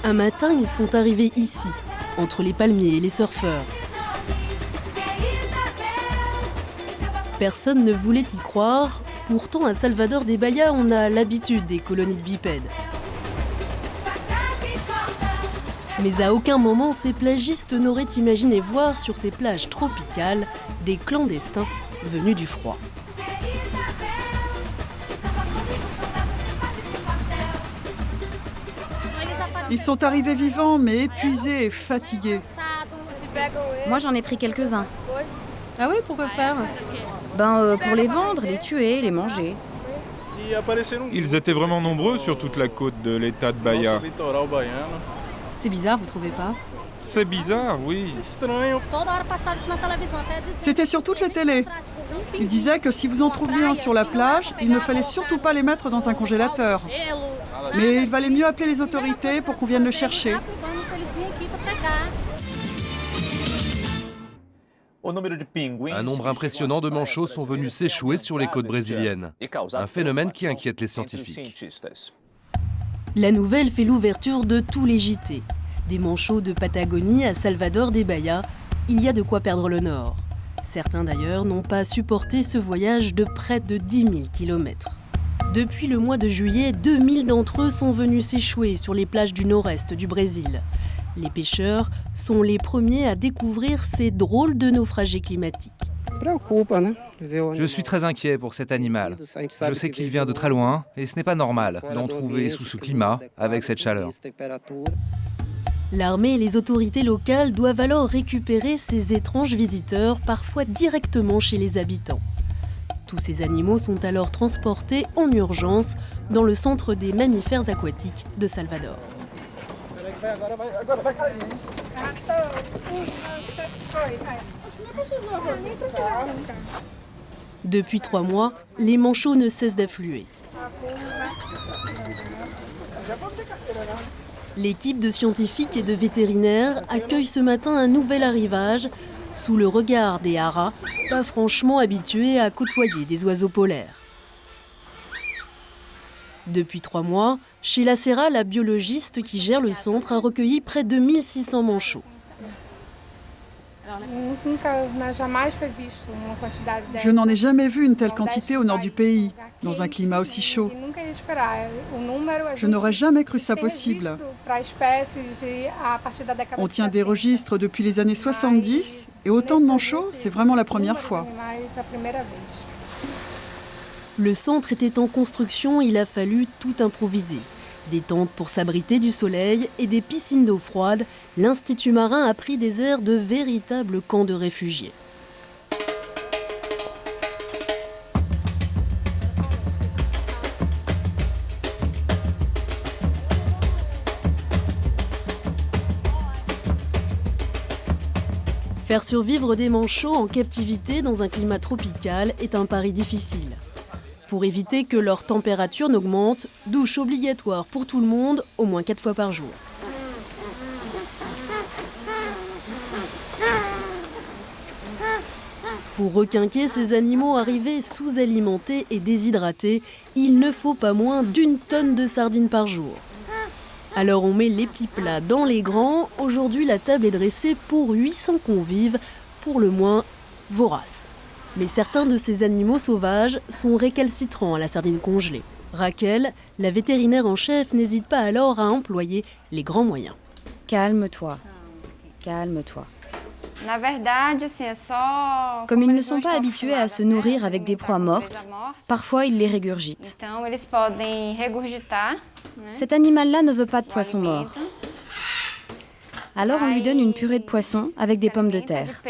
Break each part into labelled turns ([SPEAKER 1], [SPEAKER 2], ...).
[SPEAKER 1] Un matin, ils sont arrivés ici, entre les palmiers et les surfeurs. Personne ne voulait y croire, pourtant à Salvador de Bahia, on a l'habitude des colonies de bipèdes. Mais à aucun moment, ces plagistes n'auraient imaginé voir sur ces plages tropicales des clandestins venus du froid.
[SPEAKER 2] Ils sont arrivés vivants, mais épuisés et fatigués.
[SPEAKER 3] Moi, j'en ai pris quelques-uns.
[SPEAKER 1] Ah oui, pourquoi faire ?
[SPEAKER 3] Pour les vendre, les tuer, les manger.
[SPEAKER 4] Ils étaient vraiment nombreux sur toute la côte de l'État de Bahia.
[SPEAKER 1] C'est bizarre, vous trouvez pas ?
[SPEAKER 4] C'est bizarre, oui.
[SPEAKER 2] C'était sur toutes les télés. Ils disaient que si vous en trouviez un sur la plage, il ne fallait surtout pas les mettre dans un congélateur. Mais il valait mieux appeler les autorités pour qu'on vienne le chercher.
[SPEAKER 5] Un nombre impressionnant de manchots sont venus s'échouer sur les côtes brésiliennes. Un phénomène qui inquiète les scientifiques.
[SPEAKER 1] La nouvelle fait l'ouverture de tous les JT. Des manchots de Patagonie à Salvador de Bahia, il y a de quoi perdre le nord. Certains d'ailleurs n'ont pas supporté ce voyage de près de 10 000 km. Depuis le mois de juillet, 2000 d'entre eux sont venus s'échouer sur les plages du nord-est du Brésil. Les pêcheurs sont les premiers à découvrir ces drôles de naufragés climatiques.
[SPEAKER 6] Je suis très inquiet pour cet animal. Je sais qu'il vient de très loin et ce n'est pas normal d'en trouver sous ce climat, avec cette chaleur.
[SPEAKER 1] L'armée et les autorités locales doivent alors récupérer ces étranges visiteurs, parfois directement chez les habitants. Tous ces animaux sont alors transportés en urgence dans le centre des mammifères aquatiques de Salvador. Depuis 3 mois, les manchots ne cessent d'affluer. L'équipe de scientifiques et de vétérinaires accueille ce matin un nouvel arrivage sous le regard des haras, pas franchement habitués à côtoyer des oiseaux polaires. Depuis 3 mois, Sheila Serra, la biologiste qui gère le centre, a recueilli près de 1600 manchots.
[SPEAKER 2] Je n'en ai jamais vu une telle quantité au nord du pays, dans un climat aussi chaud. Je n'aurais jamais cru ça possible. On tient des registres depuis les années 70 et autant de manchots, c'est vraiment la première fois.
[SPEAKER 1] Le centre était en construction, il a fallu tout improviser. Des tentes pour s'abriter du soleil et des piscines d'eau froide, l'Institut marin a pris des airs de véritables camps de réfugiés. Faire survivre des manchots en captivité dans un climat tropical est un pari difficile. Pour éviter que leur température n'augmente, douche obligatoire pour tout le monde, au moins 4 fois par jour. Pour requinquer ces animaux arrivés sous-alimentés et déshydratés, il ne faut pas moins d'1 tonne de sardines par jour. Alors on met les petits plats dans les grands. Aujourd'hui, la table est dressée pour 800 convives, pour le moins voraces. Mais certains de ces animaux sauvages sont récalcitrants à la sardine congelée. Raquel, la vétérinaire en chef, n'hésite pas alors à employer les grands moyens.
[SPEAKER 3] Calme-toi. Calme-toi. Comme ils ne sont pas habitués à se nourrir avec des proies mortes, parfois ils les régurgitent. Cet animal-là ne veut pas de poisson mort. Alors on lui donne une purée de poisson avec des pommes de terre.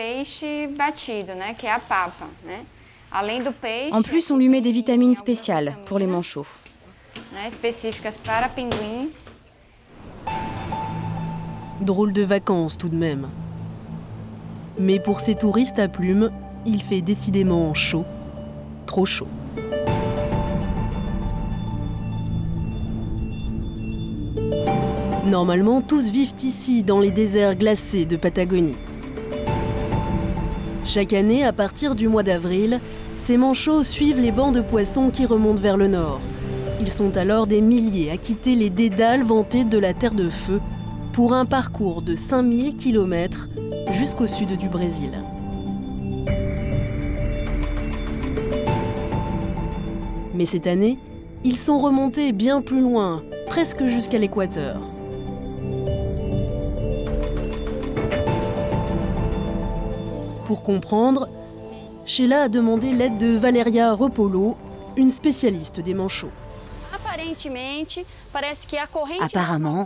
[SPEAKER 3] En plus, on lui met des vitamines spéciales pour les manchots.
[SPEAKER 1] Drôle de vacances tout de même. Mais pour ces touristes à plumes, il fait décidément chaud, trop chaud. Normalement, tous vivent ici, dans les déserts glacés de Patagonie. Chaque année, à partir du mois d'avril, ces manchots suivent les bancs de poissons qui remontent vers le nord. Ils sont alors des milliers à quitter les dédales vantées de la Terre de Feu pour un parcours de 5000 km jusqu'au sud du Brésil. Mais cette année, ils sont remontés bien plus loin, presque jusqu'à l'équateur. Pour comprendre, Sheila a demandé l'aide de Valeria Repolo, une spécialiste des manchots.
[SPEAKER 7] Apparemment,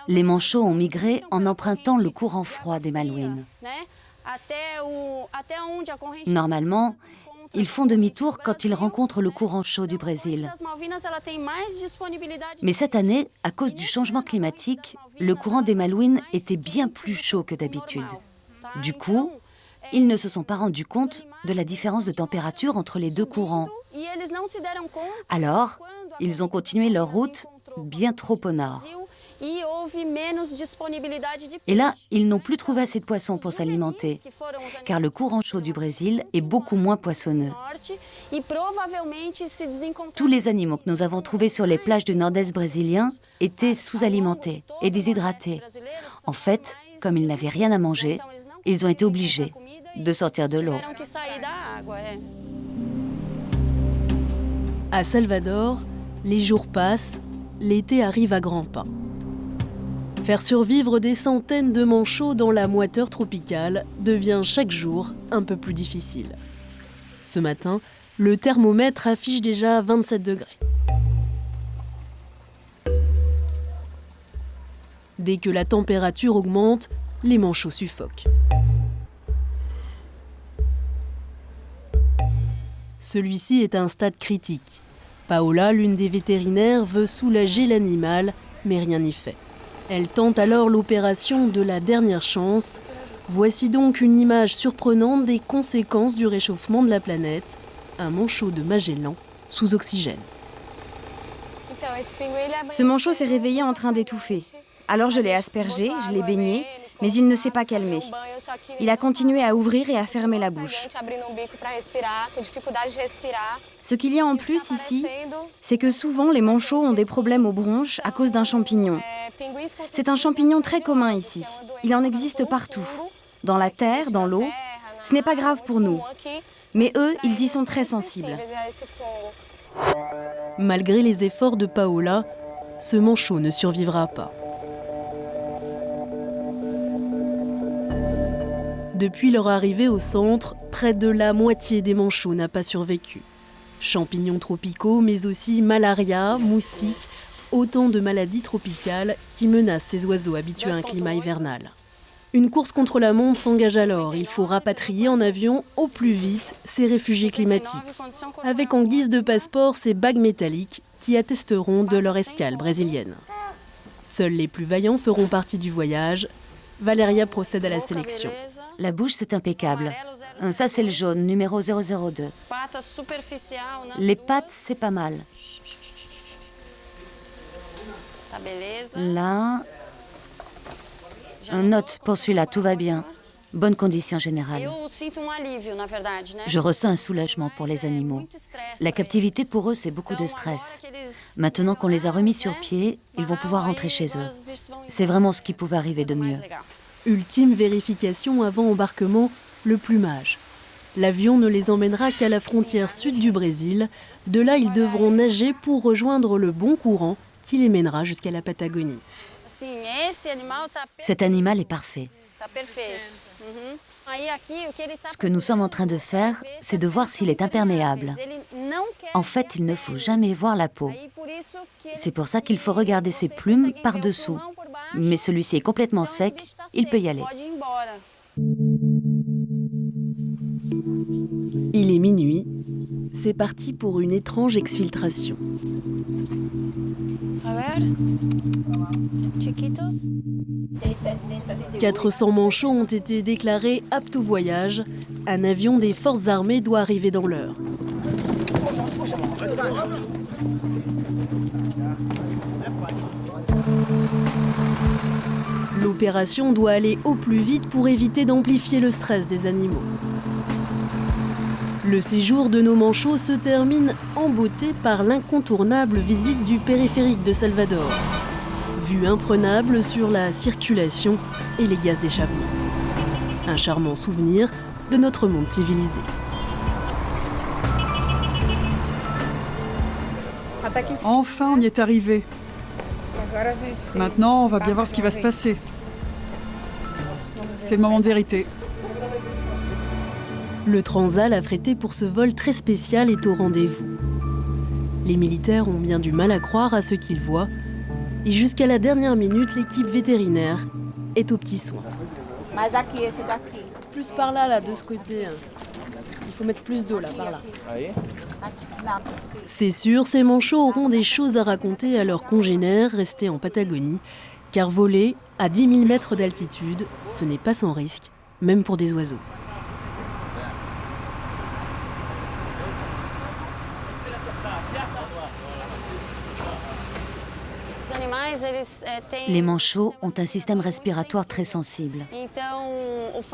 [SPEAKER 7] les manchots ont migré en empruntant le courant froid des Malouines. Normalement, ils font demi-tour quand ils rencontrent le courant chaud du Brésil. Mais cette année, à cause du changement climatique, le courant des Malouines était bien plus chaud que d'habitude. Du coup, ils ne se sont pas rendus compte de la différence de température entre les deux courants. Alors, ils ont continué leur route bien trop au nord. Et là, ils n'ont plus trouvé assez de poissons pour s'alimenter, car le courant chaud du Brésil est beaucoup moins poissonneux. Tous les animaux que nous avons trouvés sur les plages du nord-est brésilien étaient sous-alimentés et déshydratés. En fait, comme ils n'avaient rien à manger, ils ont été obligés de sortir de l'eau.
[SPEAKER 1] À Salvador, les jours passent, l'été arrive à grands pas. Faire survivre des centaines de manchots dans la moiteur tropicale devient chaque jour un peu plus difficile. Ce matin, le thermomètre affiche déjà 27 degrés. Dès que la température augmente, les manchots suffoquent. Celui-ci est à un stade critique. Paola, l'une des vétérinaires, veut soulager l'animal, mais rien n'y fait. Elle tente alors l'opération de la dernière chance. Voici donc une image surprenante des conséquences du réchauffement de la planète. Un manchot de Magellan sous oxygène.
[SPEAKER 3] Ce manchot s'est réveillé en train d'étouffer. Alors je l'ai aspergé, je l'ai baigné, mais il ne s'est pas calmé. Il a continué à ouvrir et à fermer la bouche. Ce qu'il y a en plus ici, c'est que souvent les manchots ont des problèmes aux bronches à cause d'un champignon. C'est un champignon très commun ici. Il en existe partout. Dans la terre, dans l'eau. Ce n'est pas grave pour nous. Mais eux, ils y sont très sensibles.
[SPEAKER 1] Malgré les efforts de Paola, ce manchot ne survivra pas. Depuis leur arrivée au centre, près de la moitié des manchots n'a pas survécu. Champignons tropicaux, mais aussi malaria, moustiques, autant de maladies tropicales qui menacent ces oiseaux habitués à un climat hivernal. Une course contre la montre s'engage alors. Il faut rapatrier en avion au plus vite ces réfugiés climatiques, avec en guise de passeport ces bagues métalliques qui attesteront de leur escale brésilienne. Seuls les plus vaillants feront partie du voyage. Valeria procède à la sélection.
[SPEAKER 7] La bouche, c'est impeccable. Ça, c'est le jaune, numéro 002. Les pattes, c'est pas mal. Là, un note pour celui-là, tout va bien. Bonne condition générale. Je ressens un soulagement pour les animaux. La captivité pour eux, c'est beaucoup de stress. Maintenant qu'on les a remis sur pied, ils vont pouvoir rentrer chez eux. C'est vraiment ce qui pouvait arriver de mieux.
[SPEAKER 1] Ultime vérification avant embarquement, le plumage. L'avion ne les emmènera qu'à la frontière sud du Brésil. De là, ils devront nager pour rejoindre le bon courant qui les mènera jusqu'à la Patagonie.
[SPEAKER 7] Cet animal est parfait. Ce que nous sommes en train de faire, c'est de voir s'il est imperméable. En fait, il ne faut jamais voir la peau. C'est pour ça qu'il faut regarder ses plumes par-dessous. Mais celui-ci est complètement sec, il peut y aller.
[SPEAKER 1] Il est minuit. C'est parti pour une étrange exfiltration. 400 manchots ont été déclarés aptes au voyage. Un avion des forces armées doit arriver dans l'heure. L'opération doit aller au plus vite pour éviter d'amplifier le stress des animaux. Le séjour de nos manchots se termine en beauté par l'incontournable visite du périphérique de Salvador. Vue imprenable sur la circulation et les gaz d'échappement. Un charmant souvenir de notre monde civilisé.
[SPEAKER 2] Enfin, on y est arrivé. Maintenant, on va bien voir ce qui va se passer. C'est le moment de vérité.
[SPEAKER 1] Le Transal affrété pour ce vol très spécial est au rendez-vous. Les militaires ont bien du mal à croire à ce qu'ils voient. Et jusqu'à la dernière minute, l'équipe vétérinaire est aux petits soins.
[SPEAKER 8] Plus par là, de ce côté. Il faut mettre plus d'eau, là, par là.
[SPEAKER 1] C'est sûr, ces manchots auront des choses à raconter à leurs congénères restés en Patagonie, car voler à 10 000 mètres d'altitude, ce n'est pas sans risque, même pour des oiseaux.
[SPEAKER 7] Les manchots ont un système respiratoire très sensible.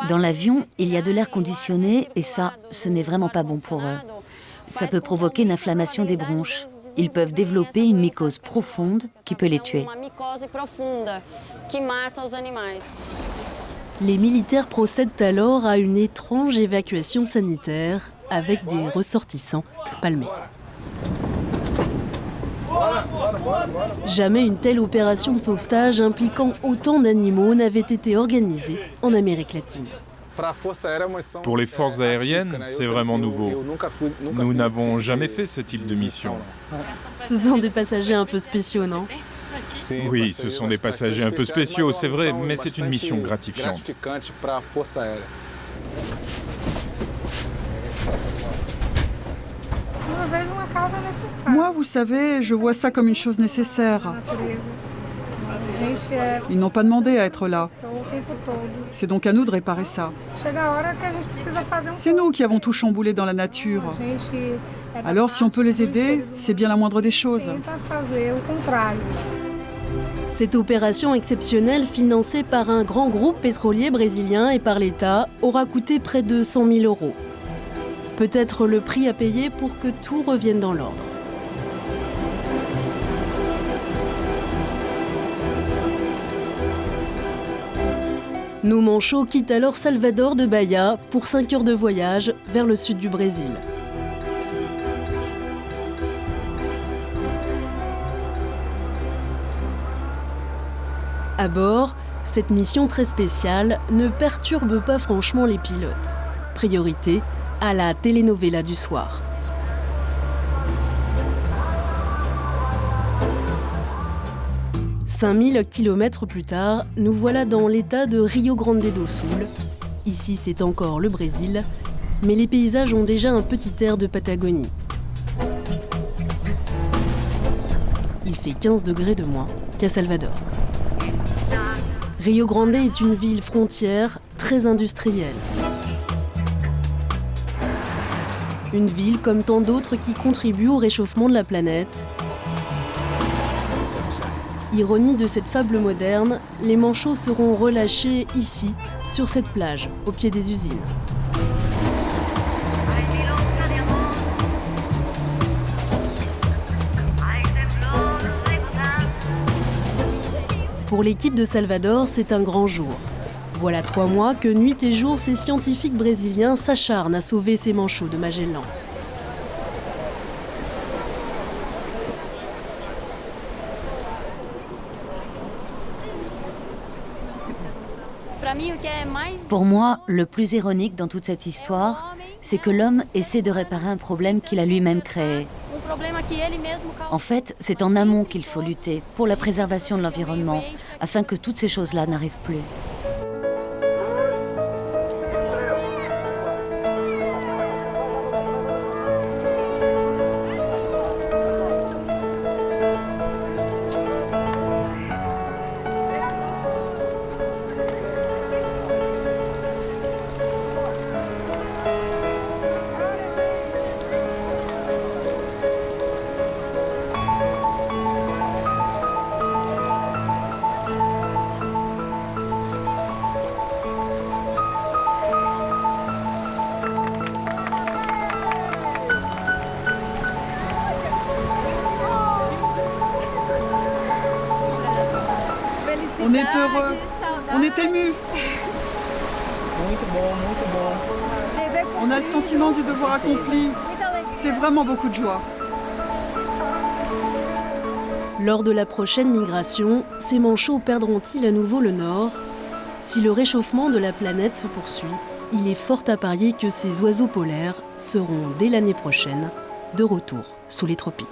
[SPEAKER 7] Dans l'avion, il y a de l'air conditionné et ça, ce n'est vraiment pas bon pour eux. Ça peut provoquer une inflammation des bronches. Ils peuvent développer une mycose profonde qui peut les tuer.
[SPEAKER 1] Les militaires procèdent alors à une étrange évacuation sanitaire avec des ressortissants palmés. Jamais une telle opération de sauvetage impliquant autant d'animaux n'avait été organisée en Amérique latine.
[SPEAKER 4] Pour les forces aériennes, c'est vraiment nouveau. Nous n'avons jamais fait ce type de mission.
[SPEAKER 1] Ce sont des passagers un peu spéciaux, non ?
[SPEAKER 4] Oui, ce sont des passagers un peu spéciaux, c'est vrai, mais c'est une mission gratifiante.
[SPEAKER 2] Moi, vous savez, je vois ça comme une chose nécessaire. Ils n'ont pas demandé à être là. C'est donc à nous de réparer ça. C'est nous qui avons tout chamboulé dans la nature. Alors, si on peut les aider, c'est bien la moindre des choses.
[SPEAKER 1] Cette opération exceptionnelle, financée par un grand groupe pétrolier brésilien et par l'État, aura coûté près de 100 000 €. Peut-être le prix à payer pour que tout revienne dans l'ordre. Nos manchots quittent alors Salvador de Bahia pour 5 heures de voyage vers le sud du Brésil. À bord, cette mission très spéciale ne perturbe pas franchement les pilotes. Priorité à la telenovela du soir. « 5000 kilomètres plus tard, nous voilà dans l'état de Rio Grande do Sul. Ici, c'est encore le Brésil, mais les paysages ont déjà un petit air de Patagonie. Il fait 15 degrés de moins qu'à Salvador. Rio Grande est une ville frontière très industrielle. Une ville comme tant d'autres qui contribuent au réchauffement de la planète. Ironie de cette fable moderne, les manchots seront relâchés ici, sur cette plage, au pied des usines. Pour l'équipe de Salvador, c'est un grand jour. Voilà 3 mois que nuit et jour, ces scientifiques brésiliens s'acharnent à sauver ces manchots de Magellan.
[SPEAKER 7] Pour moi, le plus ironique dans toute cette histoire, c'est que l'homme essaie de réparer un problème qu'il a lui-même créé. En fait, c'est en amont qu'il faut lutter pour la préservation de l'environnement, afin que toutes ces choses-là n'arrivent plus.
[SPEAKER 2] On est heureux, on est émus. On a le sentiment du devoir accompli. C'est vraiment beaucoup de joie.
[SPEAKER 1] Lors de la prochaine migration, ces manchots perdront-ils à nouveau le nord? Si le réchauffement de la planète se poursuit, il est fort à parier que ces oiseaux polaires seront, dès l'année prochaine, de retour sous les tropiques.